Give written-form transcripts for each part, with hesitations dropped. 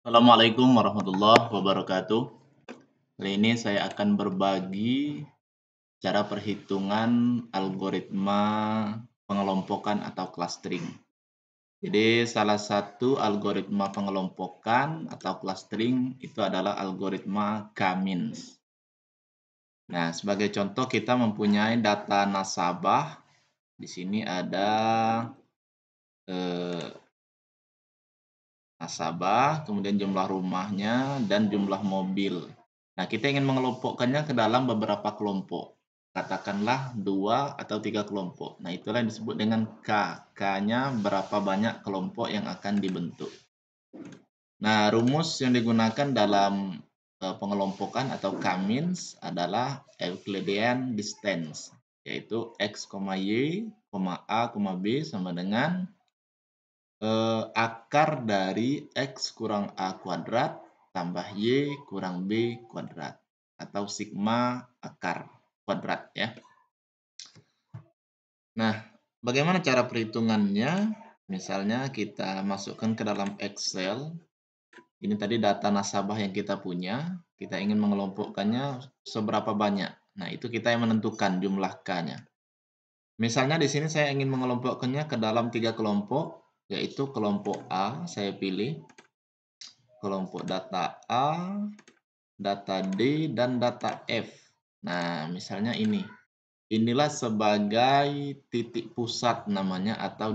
Assalamualaikum warahmatullahi wabarakatuh. Kali ini saya akan berbagi cara perhitungan algoritma pengelompokan atau clustering. Jadi salah satu algoritma pengelompokan atau clustering itu adalah algoritma K-means. Nah, sebagai contoh kita mempunyai data nasabah. Di sini ada eh, nasabah, kemudian jumlah rumahnya, dan jumlah mobil. Nah, kita ingin mengelompokkannya ke dalam beberapa kelompok. Katakanlah 2 atau 3 kelompok. Nah, itulah yang disebut dengan K. K-nya berapa banyak kelompok yang akan dibentuk. Nah, rumus yang digunakan dalam pengelompokan atau K-means adalah Euclidean distance, yaitu X, Y, A, B sama dengan akar dari X kurang A kuadrat tambah Y kurang B kuadrat atau sigma akar kuadrat ya. Nah, bagaimana cara perhitungannya? Misalnya kita masukkan ke dalam Excel. Ini tadi data nasabah yang kita punya. Kita ingin mengelompokkannya seberapa banyak. Nah, itu kita yang menentukan jumlah K-nya. Misalnya di sini saya ingin mengelompokkannya ke dalam 3 kelompok, yaitu kelompok A, saya pilih kelompok data A, data D, dan data F. Nah, misalnya ini. Inilah sebagai titik pusat namanya atau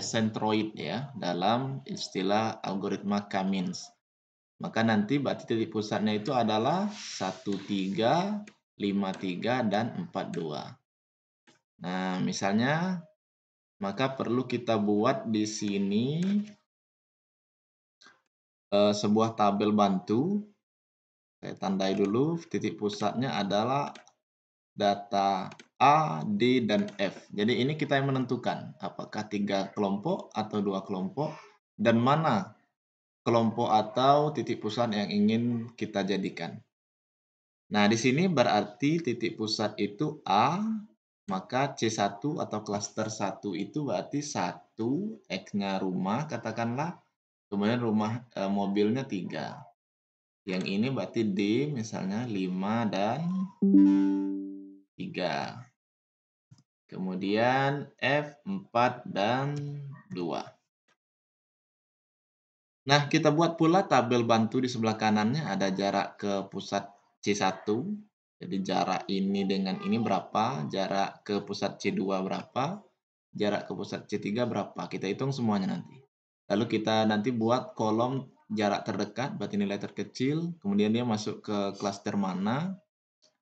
centroid ya dalam istilah algoritma K-means. Maka nanti berarti titik pusatnya itu adalah 13, 53, dan 42. Nah, misalnya maka perlu kita buat di sini sebuah tabel bantu. Saya tandai dulu, titik pusatnya adalah data A, D, dan F. Jadi ini kita yang menentukan apakah 3 kelompok atau 2 kelompok dan mana kelompok atau titik pusat yang ingin kita jadikan. Nah, di sini berarti titik pusat itu A, maka C1 atau klaster 1 itu berarti 1, X-nya rumah katakanlah, kemudian rumah mobilnya 3. Yang ini berarti D misalnya 5 dan 3. Kemudian F 4 dan 2. Nah, kita buat pula tabel bantu di sebelah kanannya ada jarak ke pusat C1. Jadi jarak ini dengan ini berapa, jarak ke pusat C2 berapa, jarak ke pusat C3 berapa. Kita hitung semuanya nanti. Lalu kita nanti buat kolom jarak terdekat, berarti nilai terkecil, kemudian dia masuk ke klaster mana.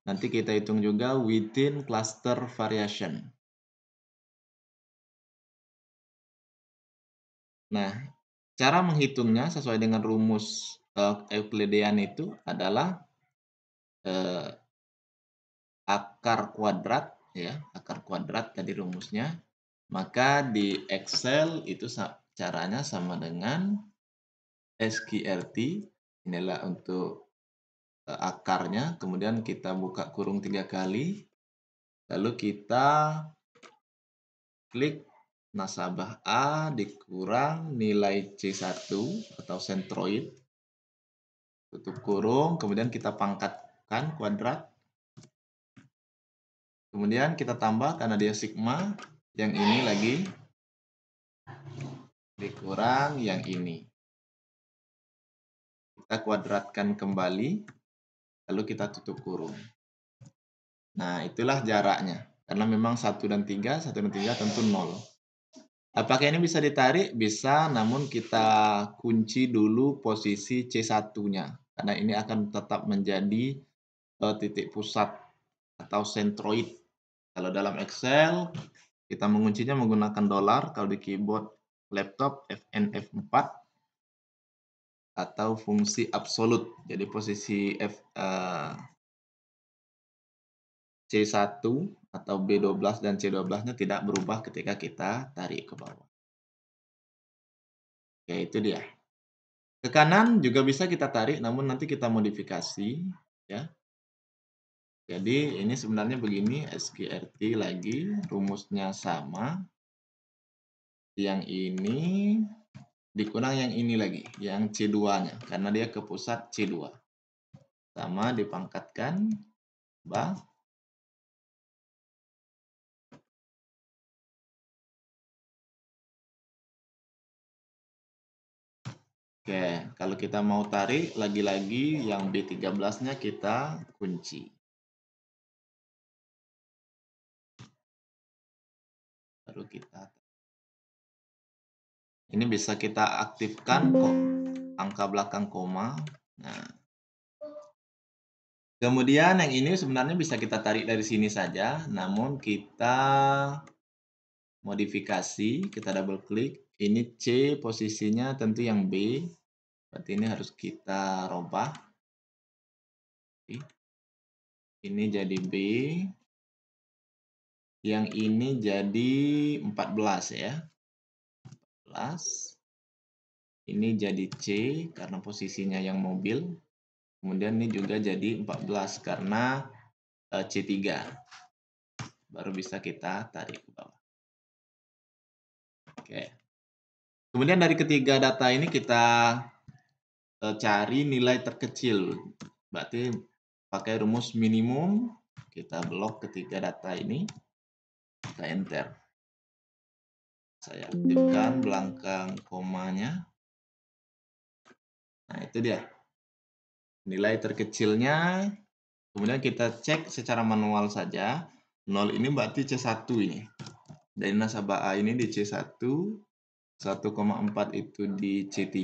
Nanti kita hitung juga within cluster variation. Nah, cara menghitungnya sesuai dengan rumus Euclidean itu adalah akar kuadrat ya, akar kuadrat tadi rumusnya. Maka di Excel itu caranya sama dengan SQRT. Inilah untuk akarnya, kemudian kita buka kurung 3 kali. Lalu kita klik nasabah A dikurang nilai C1 atau centroid. Tutup kurung, kemudian kita pangkatkan kuadrat. Kemudian kita tambah karena dia sigma, yang ini lagi dikurang yang ini. Kita kuadratkan kembali, lalu kita tutup kurung. Nah, itulah jaraknya. Karena memang 1 dan 3 tentu 0. Apakah ini bisa ditarik? Bisa, namun kita kunci dulu posisi C1-nya. Karena ini akan tetap menjadi titik pusat atau centroid. Kalau dalam Excel, kita menguncinya menggunakan dolar. Kalau di keyboard laptop, FNF4 atau fungsi absolut. Jadi posisi C1 atau B12 dan C12-nya tidak berubah ketika kita tarik ke bawah. Ya, itu dia. Ke kanan juga bisa kita tarik, namun nanti kita modifikasi. Ya. Jadi ini sebenarnya begini, SQRT lagi, rumusnya sama. Yang ini dikurang yang ini lagi, yang C2-nya, karena dia ke pusat C2. Sama dipangkatkan, bah. Oke, kalau kita mau tarik, lagi-lagi yang B13-nya kita kunci. Baru kita. Ini bisa kita aktifkan kok angka belakang koma. Nah. Kemudian yang ini sebenarnya bisa kita tarik dari sini saja, namun kita modifikasi, kita double klik. Ini C posisinya tentu yang B. Berarti ini harus kita rubah. Ini jadi B. Yang ini jadi 14 ya. 14. Ini jadi C karena posisinya yang mobil. Kemudian ini juga jadi 14 karena C3. Baru bisa kita tarik ke bawah. Oke. Kemudian dari ketiga data ini kita cari nilai terkecil. Berarti pakai rumus minimum. Kita blok ketiga data ini. Kita enter. Saya aktifkan belakang komanya. Nah, itu dia. Nilai terkecilnya. Kemudian kita cek secara manual saja. 0 ini berarti C1 ini. Dari nasabah A ini di C1. 1,4 itu di C3.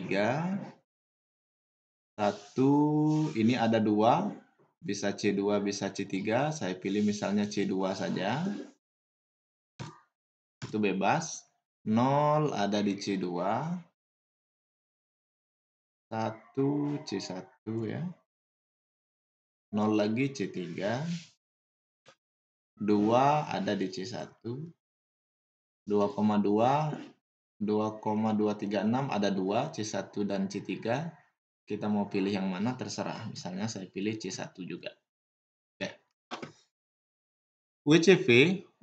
1 ini ada 2. Bisa C2, bisa C3. Saya pilih misalnya C2 saja. Itu bebas. 0 ada di C2. 1 C1 ya. 0 lagi C3. 2 ada di C1. 2,2. 2,236 ada 2, C1 dan C3. Kita mau pilih yang mana terserah. Misalnya saya pilih C1 juga. Oke. WCV,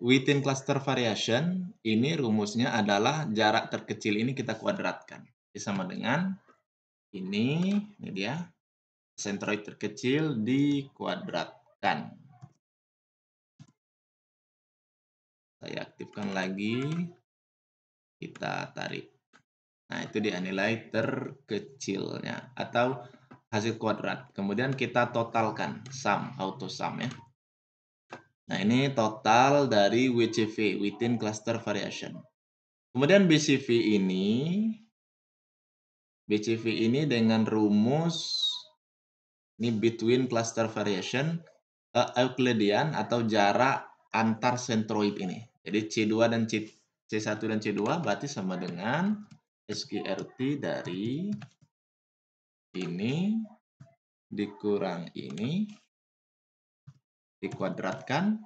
within cluster variation, ini rumusnya adalah jarak terkecil ini kita kuadratkan. Sama dengan ini dia. Sentroid terkecil dikuadratkan. Saya aktifkan lagi. Kita tarik. Nah, itu dia nilai terkecilnya atau hasil kuadrat. Kemudian kita totalkan, sum, auto sum ya. Nah, ini total dari WCV, within cluster variation. Kemudian BCV ini dengan rumus ini between cluster variation, Euclidean atau jarak antar sentroid ini. Jadi C2 dan C1 dan C2 berarti sama dengan SQRT dari ini dikurang ini dikuadratkan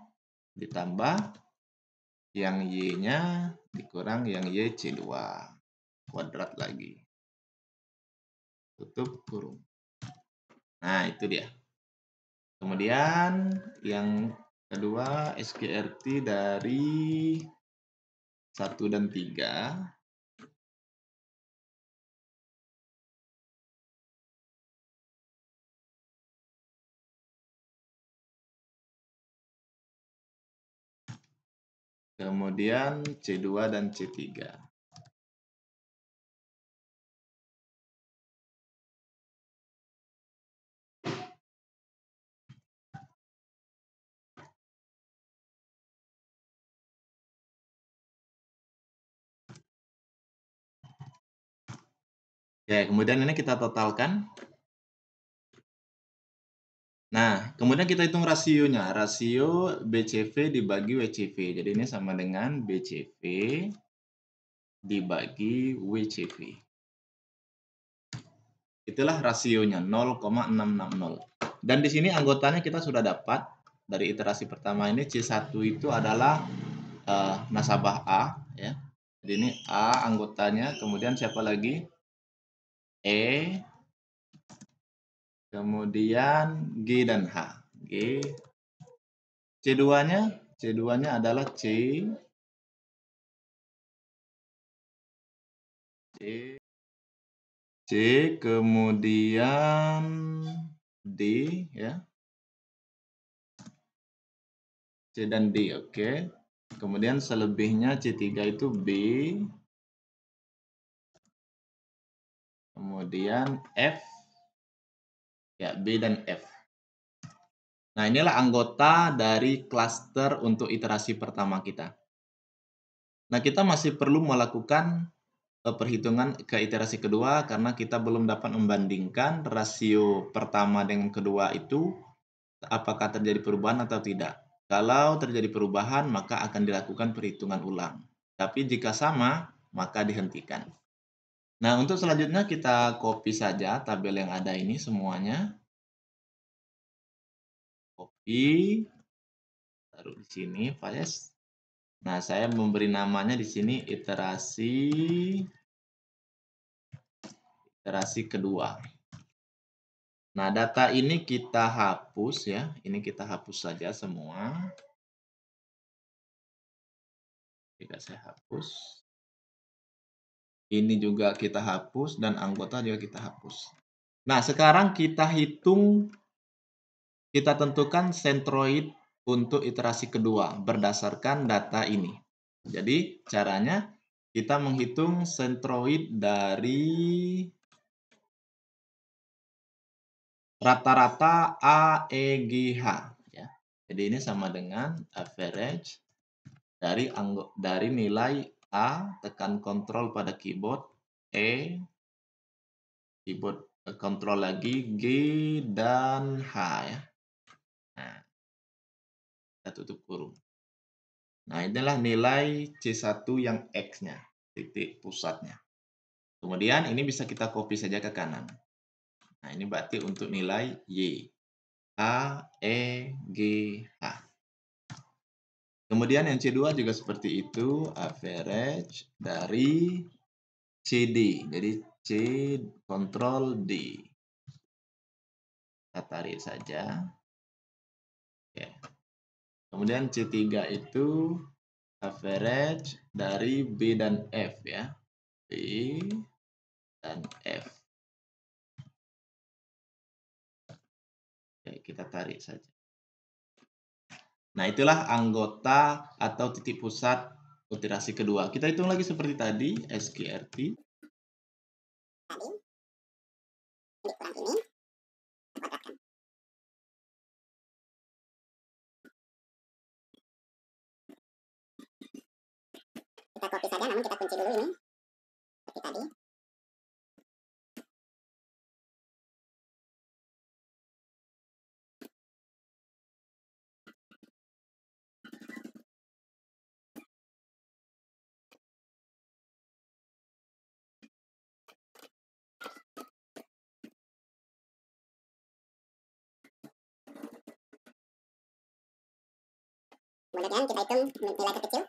ditambah yang Y-nya dikurang yang Y C2 kuadrat lagi. Tutup kurung. Nah, itu dia. Kemudian yang kedua SQRT dari 1 dan 3. Kemudian C2 dan C3. Oke, kemudian ini kita totalkan. Nah, kemudian kita hitung rasionya. Rasio BCV dibagi WCV. Jadi ini sama dengan BCV dibagi WCV. Itulah rasionya 0,660. Dan di sini anggotanya kita sudah dapat dari iterasi pertama ini C1 itu adalah nasabah A ya. Jadi ini A anggotanya, kemudian siapa lagi? E, kemudian G dan H. G. C2-nya adalah C, C, kemudian D, ya. C dan D, oke. Kemudian selebihnya C3 itu B, kemudian F, ya B dan F. Nah, inilah anggota dari klaster untuk iterasi pertama kita. Nah, kita masih perlu melakukan perhitungan ke iterasi kedua karena kita belum dapat membandingkan rasio pertama dengan kedua itu apakah terjadi perubahan atau tidak. Kalau terjadi perubahan, maka akan dilakukan perhitungan ulang. Tapi jika sama, maka dihentikan. Nah, untuk selanjutnya kita copy saja tabel yang ada ini semuanya. Copy, taruh di sini, paste. Nah, saya memberi namanya di sini iterasi kedua. Nah, data ini kita hapus ya. Ini kita hapus saja semua. Jika saya hapus. Ini juga kita hapus dan anggota juga kita hapus. Nah, sekarang kita hitung, kita tentukan sentroid untuk iterasi kedua berdasarkan data ini. Jadi, caranya kita menghitung sentroid dari rata-rata AEGH. Ya. Jadi, ini sama dengan average dari nilai A, tekan kontrol pada keyboard, E, keyboard kontrol lagi, G, dan H ya. Nah, kita tutup kurung. Nah, inilah nilai C1 yang X-nya, titik pusatnya. Kemudian ini bisa kita copy saja ke kanan. Nah, ini berarti untuk nilai Y. A, E, G, H. Kemudian yang C2 juga seperti itu, average dari CD. Jadi C kontrol D. Kita tarik saja. Oke. Kemudian C3 itu average dari B dan F ya. B dan F. Oke, kita tarik saja. Nah, itulah anggota atau titik pusat iterasi kedua. Kita hitung lagi seperti tadi, SQRT. Tadi, ini kurang ini, kuadratkan. Kita copy saja, namun kita kunci dulu ini, seperti tadi. Kemudian kita hitung nilai terkecil.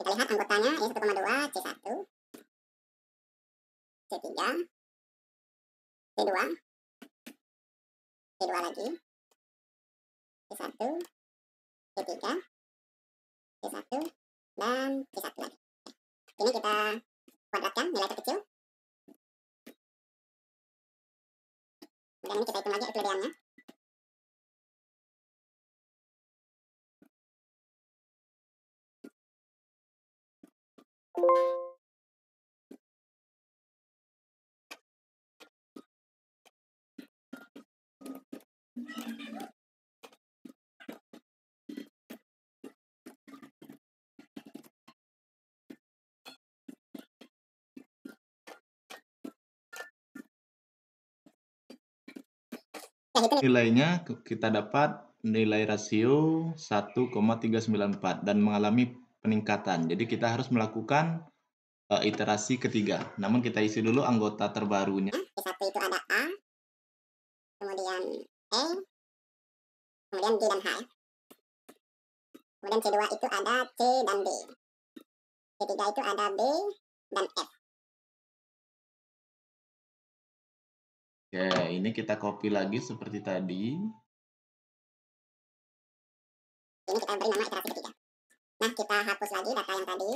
Kita lihat anggotanya, ini 1,2, C1, C3, C2, C2 lagi, C1, C3, C1, dan C1 lagi. Ini kita kuadratkan nilai terkecil. Kemudian ini kita hitung lagi euklideannya. Nilainya kita dapat nilai rasio 1,394 dan mengalami peningkatan. Jadi kita harus melakukan iterasi ketiga. Namun kita isi dulu anggota terbarunya. C1 itu ada A, kemudian E, kemudian G dan H. Kemudian C2 itu ada C dan D. C3 itu ada B dan F. Oke, ini kita copy lagi seperti tadi. Ini kita beri nama iterasi ketiga. Nah, kita hapus lagi data yang tadi.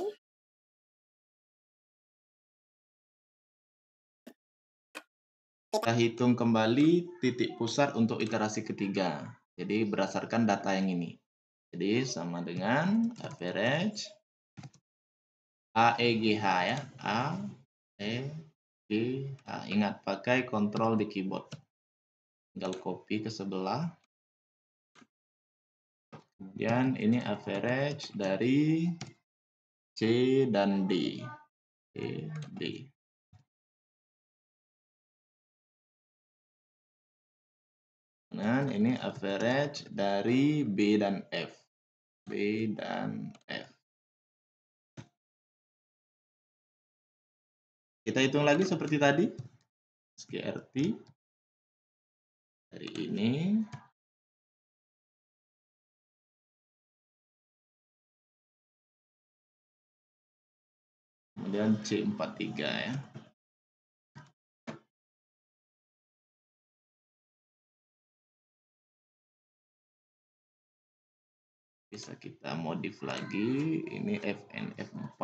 Kita hitung kembali titik pusat untuk iterasi ketiga. Jadi berdasarkan data yang ini. Jadi sama dengan average AEGH ya. AEGH. Ingat pakai kontrol di keyboard. Tinggal copy ke sebelah. Kemudian ini average dari C dan D. C, D. Dan ini average dari B dan F. B dan F. Kita hitung lagi seperti tadi. SKRT dari ini. Kemudian C43 ya. Bisa kita modif lagi. Ini FNF4.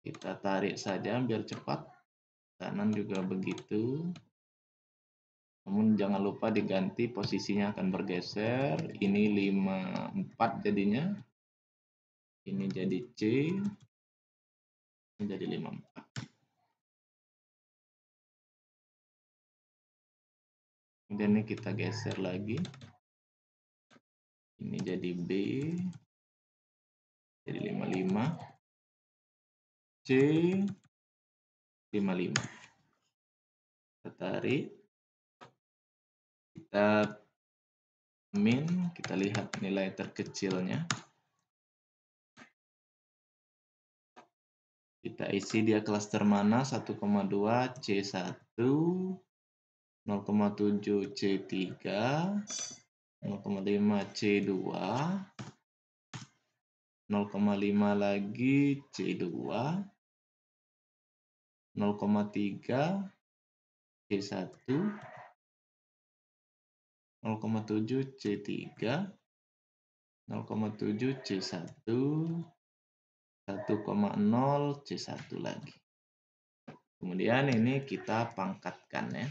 Kita tarik saja biar cepat. Kanan juga begitu. Namun jangan lupa diganti, posisinya akan bergeser. Ini 54 jadinya. Ini jadi C. Ini jadi 54. Kemudian ini kita geser lagi. Ini jadi B. Jadi 55. C 55. Kita tarik. Kita min, kita lihat nilai terkecilnya. Kita isi dia klaster mana, 1,2 C1, 0,7 C3, 0,5 C2, 0,5 lagi C2, 0,3 C1, 0,7 C3, 0,7 C1, 1,0 C1 lagi. Kemudian ini kita pangkatkan ya.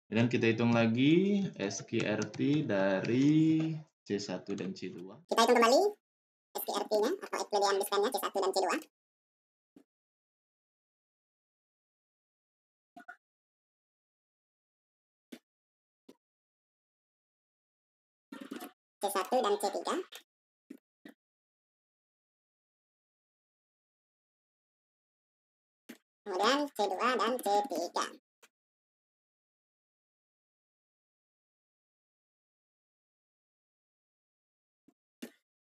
Dan kita hitung lagi SQRT dari C1 dan C2. Kita hitung kembali SQRT-nya atau Euclidean distance-nya C1 dan C2. C1 dan C3. Kemudian C2 dan C3.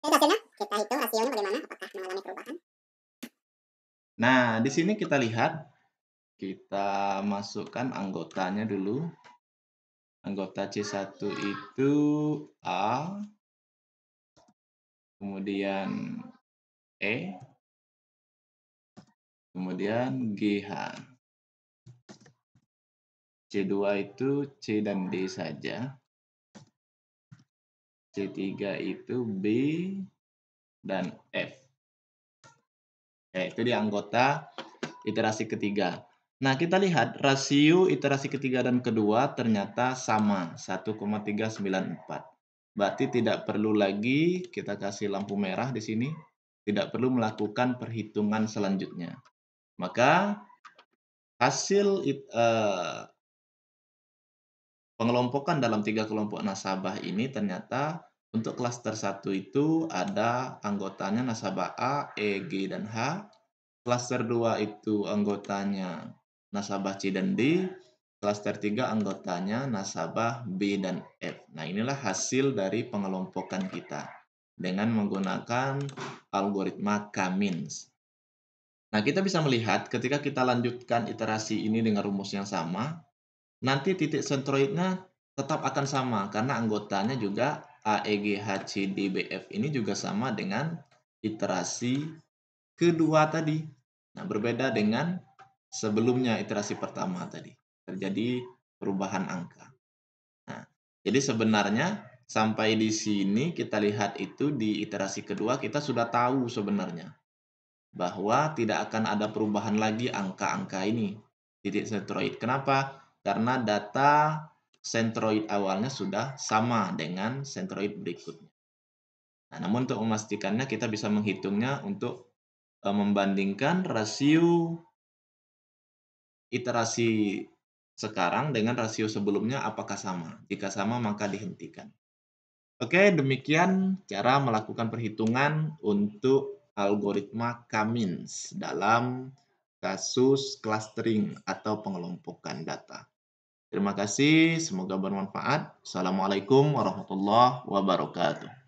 Oke, hasilnya kita hitung rasionya bagaimana, apakah mengalami perubahan. Nah, di sini kita lihat, kita masukkan anggotanya dulu. Anggota C1 itu A, kemudian E, kemudian GH. C2 itu C dan D saja. C3 itu B dan F. Itu di anggota iterasi ketiga. Nah, kita lihat rasio iterasi ketiga dan kedua ternyata sama, 1,394. Berarti tidak perlu lagi kita kasih lampu merah di sini, tidak perlu melakukan perhitungan selanjutnya. Maka hasil pengelompokan dalam 3 kelompok nasabah ini ternyata untuk klaster 1 itu ada anggotanya nasabah A, E, G, dan H. Klaster 2 itu anggotanya nasabah C dan D. Klaster 3 anggotanya nasabah B dan F. Nah, inilah hasil dari pengelompokan kita dengan menggunakan algoritma K-means. Nah, kita bisa melihat ketika kita lanjutkan iterasi ini dengan rumus yang sama, nanti titik sentroidnya tetap akan sama karena anggotanya juga A, E, G, H, C, D, B, F ini juga sama dengan iterasi kedua tadi. Nah, berbeda dengan sebelumnya iterasi pertama tadi. Terjadi perubahan angka. Jadi sebenarnya sampai di sini kita lihat itu di iterasi kedua kita sudah tahu sebenarnya bahwa tidak akan ada perubahan lagi angka-angka ini, titik sentroid. Kenapa? Karena data sentroid awalnya sudah sama dengan sentroid berikutnya. Nah, namun untuk memastikannya kita bisa menghitungnya untuk membandingkan rasio iterasi sekarang dengan rasio sebelumnya apakah sama. Jika sama maka dihentikan. Oke, demikian cara melakukan perhitungan untuk algoritma Cummins dalam kasus clustering atau pengelompokan data. Terima kasih, semoga bermanfaat. Assalamualaikum warahmatullahi wabarakatuh.